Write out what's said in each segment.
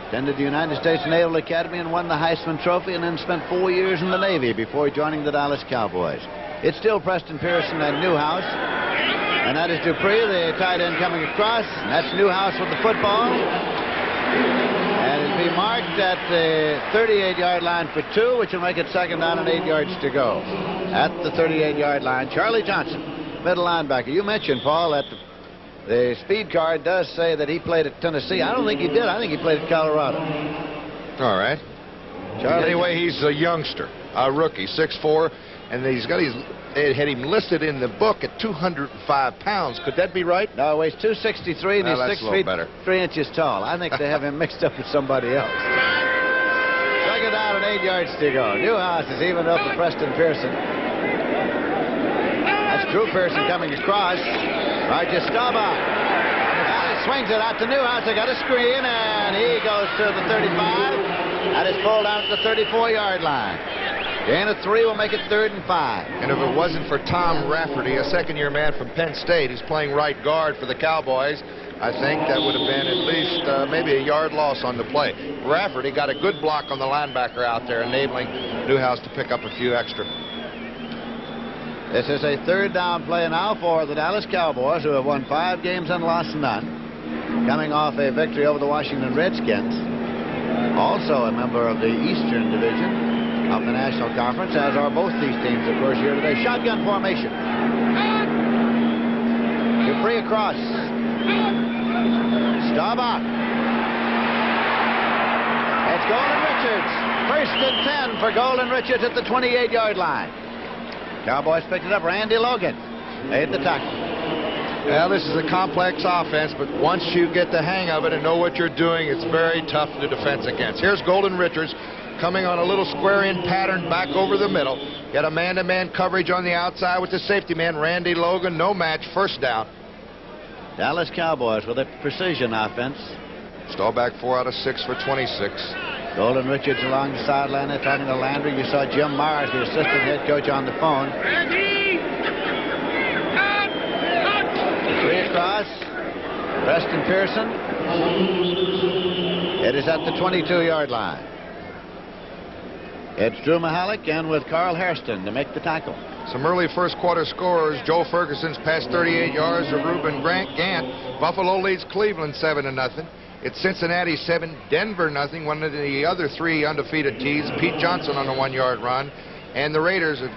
Attended the United States Naval Academy and won the Heisman Trophy, and then spent 4 years in the Navy before joining the Dallas Cowboys. It's still Preston Pearson and Newhouse. And that is Dupree, the tight end, coming across. And that's Newhouse with the football. And it'll be marked at the 38-yard line for 2, which will make it second down and 8 yards to go. At the 38-yard line, Charlie Johnson, middle linebacker. You mentioned, Paul, that the speed card does say that he played at Tennessee. I don't think he did. I think he played at Colorado. All right. Charlie. Anyway, he's a youngster, a rookie, 6'4", and he's got they had him listed in the book at 205 pounds. Could that be right? No, he weighs 263, and he's 6 feet better. 3 inches tall. I think they have him mixed up with somebody else. Second down and 8 yards to go. Newhouse is evened up with Preston Pearson. That's Drew Pearson coming across. Roger Staubach. And he swings it out to Newhouse. They got a screen, and he goes to the 35. That is pulled out at the 34-yard line. Gain of 3 will make it 3rd and 5. And if it wasn't for Tom Rafferty, a second-year man from Penn State, who's playing right guard for the Cowboys, I think that would have been at least maybe a yard loss on the play. Rafferty got a good block on the linebacker out there, enabling Newhouse to pick up a few extra. This is a 3rd down play now for the Dallas Cowboys, who have won 5 games and lost none, coming off a victory over the Washington Redskins. Also a member of the Eastern Division of the National Conference, as are both these teams, of course, here today. Shotgun formation. Dupree across. Staubach. It's Golden Richards. 1st and 10 for Golden Richards at the 28-yard line. Cowboys picked it up. Randy Logan made the tackle. Well, this is a complex offense, but once you get the hang of it and know what you're doing, it's very tough to defense against. Here's Golden Richards coming on a little square-in pattern back over the middle. Got a man-to-man coverage on the outside with the safety man, Randy Logan. No match. 1st down. Dallas Cowboys with a precision offense. Staubach 4 out of 6 for 26. Golden Richards along the sideline. They're talking to Landry. You saw Jim Myers, the assistant head coach, on the phone. Three across. Preston Pearson. It is at the 22-yard line. It's Drew Mahalik and with Carl Hairston to make the tackle. Some early first quarter scorers. Joe Ferguson's past 38 yards to Reuben Gant. Buffalo leads Cleveland 7-0. It's Cincinnati 7, Denver 0. One of the other 3 undefeated teams, Pete Johnson on a 1-yard run. And the Raiders have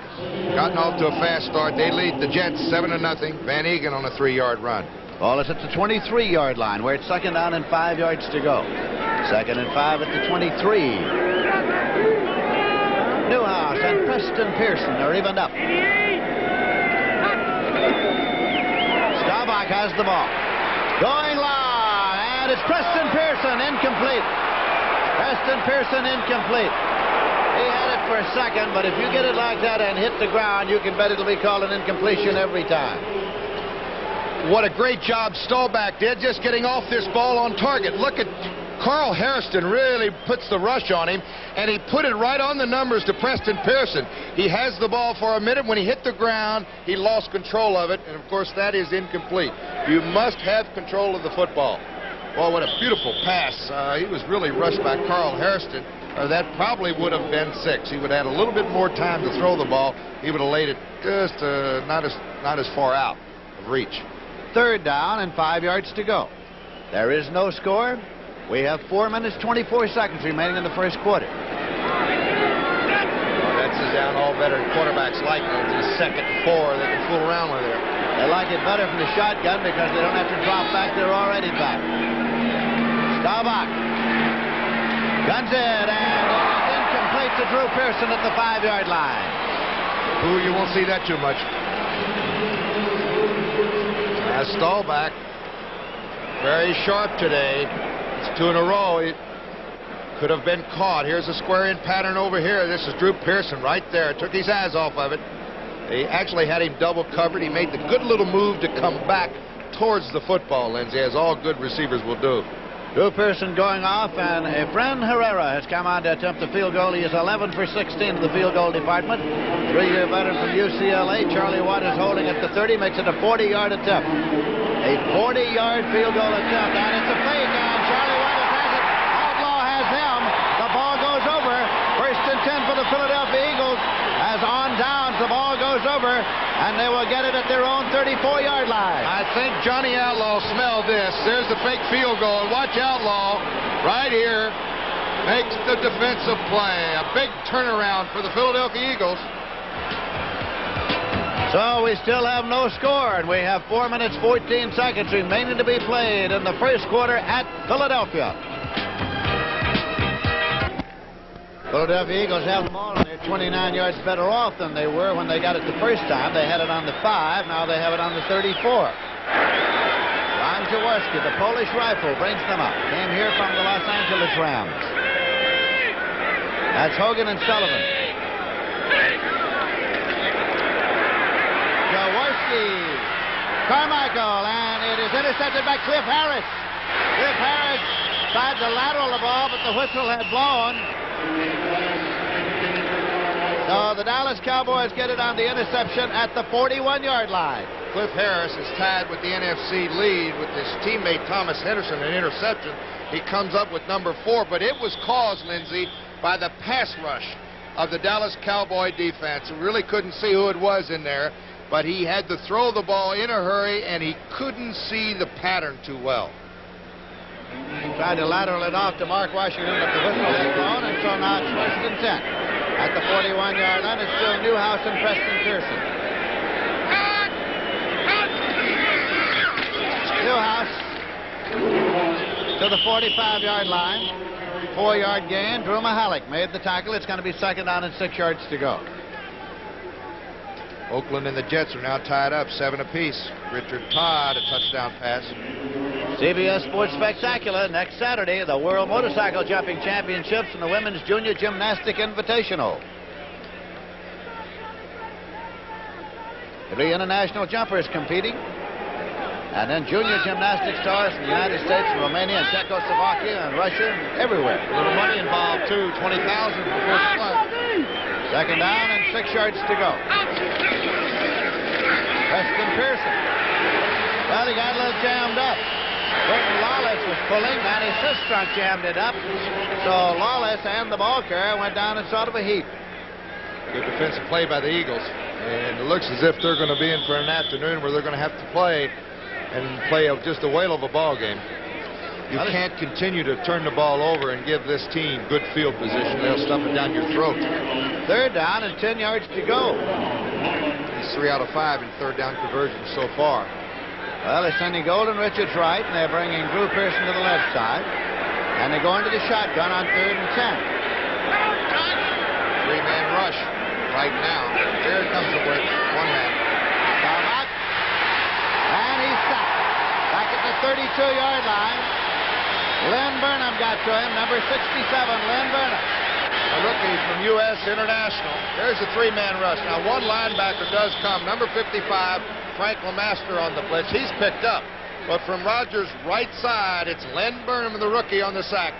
gotten off to a fast start. They lead the Jets 7-0. Van Egan on a 3-yard run. Ball is at the 23-yard line, where it's 2nd down and 5 yards to go. 2nd and 5 at the 23. Newhouse and Preston Pearson are evened up. Staubach has the ball. Going long, and it's Preston Pearson, incomplete. Preston Pearson, incomplete. He had it for a second, but if you get it like that and hit the ground, you can bet it'll be called an incompletion every time. What a great job Staubach did, just getting off this ball on target. Look at Carl Hairston really puts the rush on him, and he put it right on the numbers to Preston Pearson. He has the ball for a minute. When he hit the ground, he lost control of it, and of course that is incomplete. You must have control of the football. Well, what a beautiful pass. He was really rushed by Carl Hairston. That probably would have been 6. He would have had a little bit more time to throw the ball. He would have laid it just not as far out of reach. 3rd down and 5 yards to go. There is no score. We have 4 minutes, 24 seconds remaining in the first quarter. Well, that's down all veteran quarterbacks like it. It's 2nd and 4. They can fool around with it. They like it better from the shotgun because they don't have to drop back. They're already back. Staubach guns it, and it's incomplete to Drew Pearson at the 5-yard line. Ooh, you won't see that too much. Staubach, very sharp today. It's 2 in a row. It could have been caught. Here's a square-in pattern over here. This is Drew Pearson right there. Took his eyes off of it. He actually had him double covered. He made the good little move to come back towards the football, Lindsay, as all good receivers will do. Drew Pearson going off, and Efren Herrera has come on to attempt the field goal. He is 11 for 16 in the field goal department. 3-year veteran from UCLA. Charlie Watt is holding at the 30, makes it a 40-yard attempt. A 40-yard field goal attempt, and it's a fake, and Charlie Watt has it. Outlaw And they will get it at their own 34-yard line. I think Johnny Outlaw smelled this. There's the fake field goal. And watch Outlaw right here. Makes the defensive play. A big turnaround for the Philadelphia Eagles. So we still have no score, and we have 4 minutes, 14 seconds remaining to be played in the first quarter at Philadelphia. Philadelphia Eagles have the ball, and they're 29 yards better off than they were when they got it the first time. They had it on the 5. Now they have it on the 34. Ron Jaworski, the Polish rifle, brings them up. Came here from the Los Angeles Rams. That's Hogan and Sullivan. Jaworski. Carmichael, and it is intercepted by Cliff Harris. Cliff Harris tried to lateral the ball, but the whistle had blown. So the Dallas Cowboys get it on the interception at the 41-yard line. Cliff Harris is tied with the NFC lead with his teammate Thomas Henderson, an interception. He comes up with number 4, but it was caused, Lindsey, by the pass rush of the Dallas Cowboy defense. We really couldn't see who it was in there, but he had to throw the ball in a hurry, and he couldn't see the pattern too well. He tried to lateral it off to Mark Washington, but the whistle is blown, and so now it's 1st and 10. At the 41-yard line, it's still Newhouse and Preston Pearson. Newhouse to the 45-yard line. 4-yard gain. Drew Mahalik made the tackle. It's going to be 2nd down and 6 yards to go. Oakland and the Jets are now tied up, 7 apiece. Richard Todd, a touchdown pass. CBS Sports Spectacular next Saturday, the World Motorcycle Jumping Championships and the Women's Junior Gymnastic Invitational. 3 international jumpers competing. And then junior gymnastic stars from the United States, and Romania, and Czechoslovakia, and Russia, and everywhere. A little money involved, too, $20,000 for first place. 2nd down and 6 yards to go. Preston Pearson. Well, he got a little jammed up. Burton Lawless was pulling. Manny Sistrunk jammed it up. So Lawless and the ball carrier went down in sort of a heap. Good defensive play by the Eagles. And it looks as if they're going to be in for an afternoon where they're going to have to play just a whale of a ball game. You can't continue to turn the ball over and give this team good field position. They'll stuff it down your throat. 3rd down and 10 yards to go. He's 3 out of 5 in 3rd down conversions so far. Well, they're sending Golden Richards right, and they're bringing Drew Pearson to the left side. And they go into the shotgun on 3rd and 10. 3-man rush right now. Here comes the blitz. 1 man. Starbuck. And he's sacked. Back at the 32-yard line. Len Burnham got to him, number 67, Len Burnham. A rookie from U.S. International. There's a 3-man rush. Now, 1 linebacker does come. Number 55, Frank LeMaster on the blitz. He's picked up. But from Rogers' right side, it's Len Burnham, the rookie, on the sack.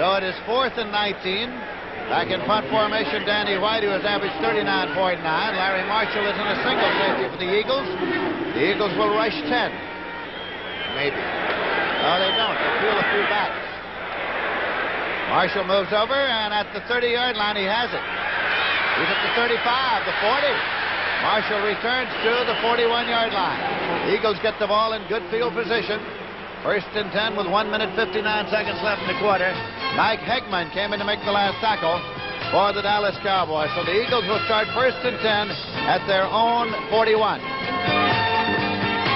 So it is 4th and 19. Back in punt formation, Danny White, who has averaged 39.9. Larry Marshall is in a single safety for the Eagles. The Eagles will rush 10. Maybe. No, they don't. They peel a few back. Marshall moves over, and at the 30-yard line, he has it. He's at the 35, the 40. Marshall returns to the 41-yard line. The Eagles get the ball in good field position. 1st and 10 with 1 minute, 59 seconds left in the quarter. Mike Hegman came in to make the last tackle for the Dallas Cowboys. So the Eagles will start 1st and 10 at their own 41.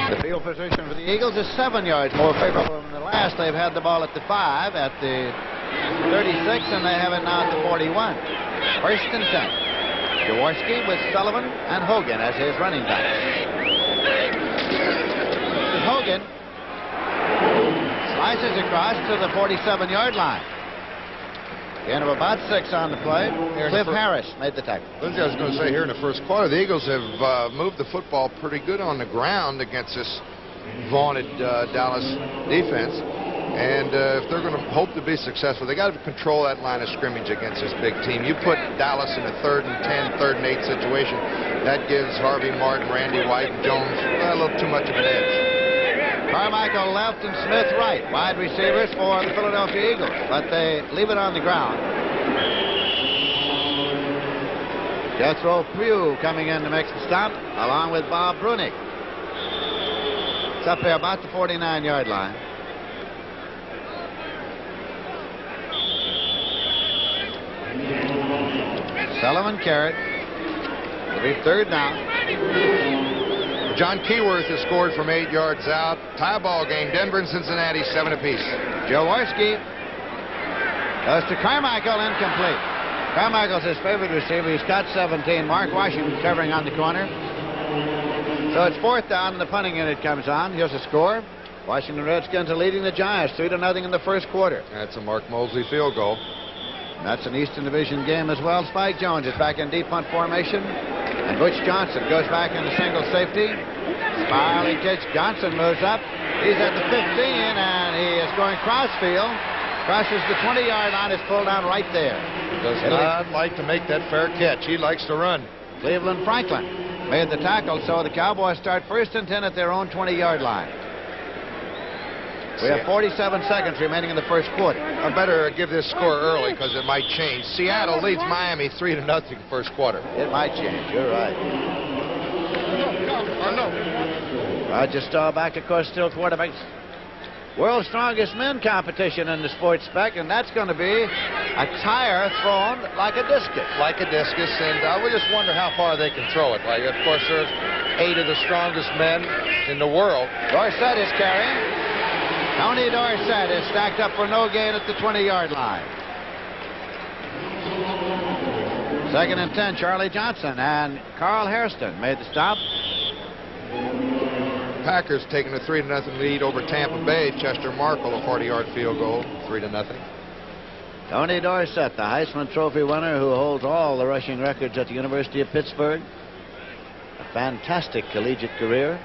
The field position for the Eagles is 7 yards more favorable than the last. They've had the ball at the 5, at the 36, and they have it now at the 41. 1st and 10. Jaworski with Sullivan and Hogan as his running backs. Hogan slices across to the 47-yard line. Gain of about 6 on the play. Cliff Harris made the tackle. Lindsey, I was going to say, here in the first quarter, the Eagles have moved the football pretty good on the ground against this vaunted Dallas defense. And if they're going to hope to be successful, they got to control that line of scrimmage against this big team. You put Dallas in a 3rd and 10, 3rd and 8 situation, that gives Harvey Martin, Randy White, and Jones a little too much of an edge. Carmichael left and Smith right, wide receivers for the Philadelphia Eagles, but they leave it on the ground. Jethro Pugh coming in to make the stop, along with Bob Brunick. It's up there about the 49-yard line. Sullivan carried. It'll be third down. John Keyworth has scored from 8 yards out. Tie ball game. Denver and Cincinnati 7 apiece. Jaworski goes to Carmichael, incomplete. Carmichael's his favorite receiver. He's got 17. Mark Washington covering on the corner. So it's fourth down, and the punting unit comes on. Here's a score. Washington Redskins are leading the Giants 3-0 in the first quarter. That's a Mark Mosley field goal. And that's an Eastern Division game as well. Spike Jones is back in deep punt formation. And Butch Johnson goes back into single safety. Spirally pitch. Johnson moves up. He's at the 15, and he is going crossfield. Crosses the 20-yard line. Is pulled down right there. Does not like to make that fair catch. He likes to run. Cleveland Franklin made the tackle, so the Cowboys start 1st and 10 at their own 20-yard line. We have 47 seconds remaining in the first quarter. I better give this score early because it might change. Seattle leads Miami 3-0 first quarter. It might change. You're right. Roger Staubach, of course, still quarterbacks. World's Strongest Men competition in the sports spec, and that's going to be a tire thrown like a discus. Like a discus, and we just wonder how far they can throw it. Like, of course, there's 8 of the strongest men in the world. Dorsett is carrying. Tony Dorsett is stacked up for no gain at the 20-yard line. 2nd and 10, Charlie Johnson and Carl Hairston made the stop. Packers taking a 3-0 lead over Tampa Bay. Chester Markle, a 40-yard field goal, 3-0. Tony Dorsett, the Heisman Trophy winner who holds all the rushing records at the University of Pittsburgh. A fantastic collegiate career.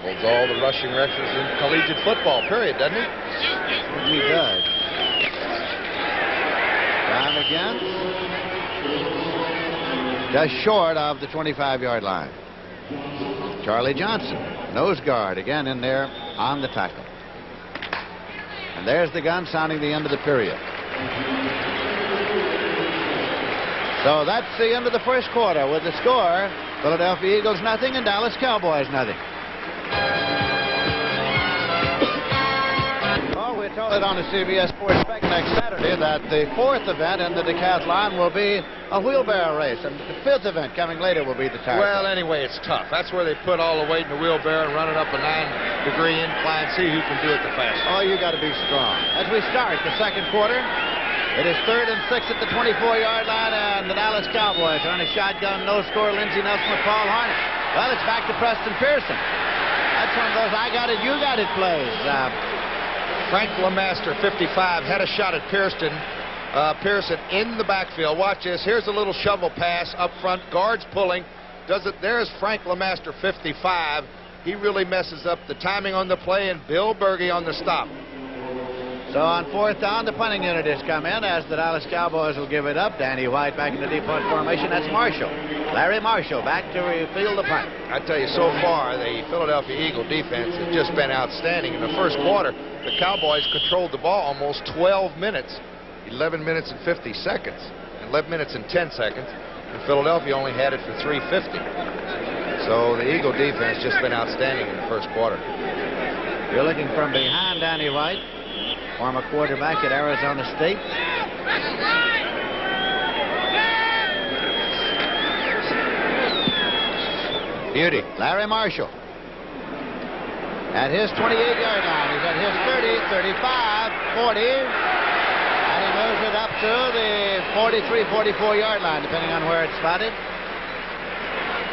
Holds all the rushing records in collegiate football, period, doesn't he? He does. Down again. Just short of the 25-yard line. Charlie Johnson, nose guard, again in there on the tackle. And there's the gun sounding the end of the period. So that's the end of the first quarter with the score, Philadelphia Eagles nothing and Dallas Cowboys nothing. Well, we're told it on the CBS Sports Spec next Saturday that the 4th event in the decathlon will be a wheelbarrow race, and the 5th event coming later will be the tire. Well, anyway, it's tough. That's where they put all the weight in the wheelbarrow and run it up a 9-degree incline, see who can do it the fastest. Oh, you got to be strong. As we start the second quarter, it is 3rd and 6 at the 24-yard line, and the Dallas Cowboys are on a shotgun, no score. Lindsey Nelson with Paul Harnett. Well, it's back to Preston Pearson. That's one of those I got it, you got it plays. Frank LeMaster, 55, had a shot at Pearson in the backfield. Watch this. Here's a little shovel pass up front. Guards pulling. Does it? There's Frank LeMaster, 55. He really messes up the timing on the play, and Bill Berge on the stop. So on 4th down, the punting unit has come in as the Dallas Cowboys will give it up. Danny White back in the deep punt formation. That's Marshall. Larry Marshall back to field the punt. I tell you, so far, the Philadelphia Eagle defense has just been outstanding. In the first quarter, the Cowboys controlled the ball almost 12 minutes. 11 minutes and 50 seconds. 11 minutes and 10 seconds. And Philadelphia only had it for 3:50. So the Eagle defense just been outstanding in the first quarter. You're looking from behind Danny White, former quarterback at Arizona State. Beauty. Larry Marshall at his 28-yard line. He's at his 30, 35, 40. And he moves it up to the 43, 44-yard line, depending on where it's spotted.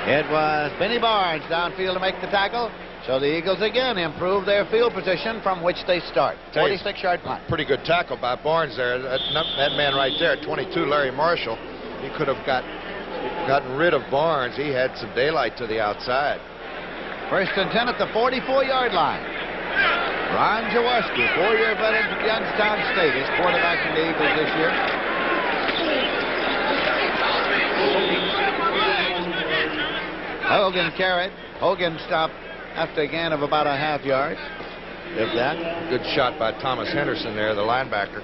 It was Benny Barnes downfield to make the tackle. So the Eagles again improve their field position from which they start. 46-yard punt. Pretty good tackle by Barnes there. That man right there, 22, Larry Marshall, he could have gotten rid of Barnes. He had some daylight to the outside. 1st and 10 at the 44-yard line. Ron Jaworski, 4-year veteran from Youngstown State, is quarterback for the Eagles this year. Hogan carried. Hogan stopped after a gain of about a half yard. If that. Good shot by Thomas Henderson there, the linebacker.